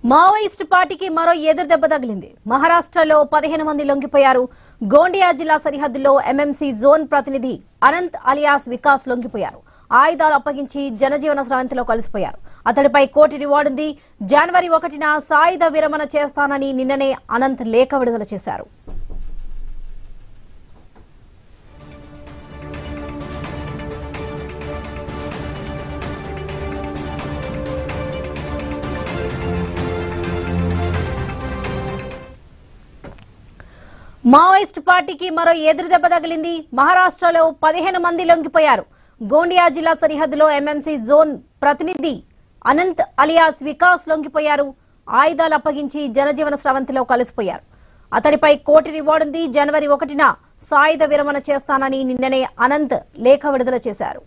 Maoist పార్టీకి మరో ఎదురుదెబ్బ తగిలింది. మహారాష్ట్రలో 15 మంది లొంగిపోయారు. గోండియా జిల్లా సరిహద్దులో ఎంఎంసీ జోన్ ప్రతినిధి అనంత్ అలియాస్ వికాస్ లొంగిపోయారు. ఆయుధాలు అప్పగించి జనజీవన స్రవంతిలో కలిసిపోయారు. అతడిపై కోర్టు రివార్డు ఉంది. జనవరి 1న సాయుధ విరమణ చేస్తానని నిన్ననే అనంత్ లేఖ విడుదల చేశారు. మావోయిస్ట్ పార్టీకి మరో ఎదురుదెబ్బ తగిలింది. మహారాష్ట్రలో 15 మంది లొంగిపోయారు. గోండియా జిల్లా సరిహద్దులో ఎంఎంసీ జోన్ ప్రతినిధి అనంత్ అలియాస్ వికాస్ లొంగిపోయారు. ఆయుధాలు అప్పగించి జనజీవన స్రవంతిలో కలిసిపోయారు. అతడిపై కోర్టు రివార్డు ఉంది. జనవరి 1న సాయుధ విరమణ చేస్తానని నిన్ననే అనంత్ లేఖ విడుదల చేశారు.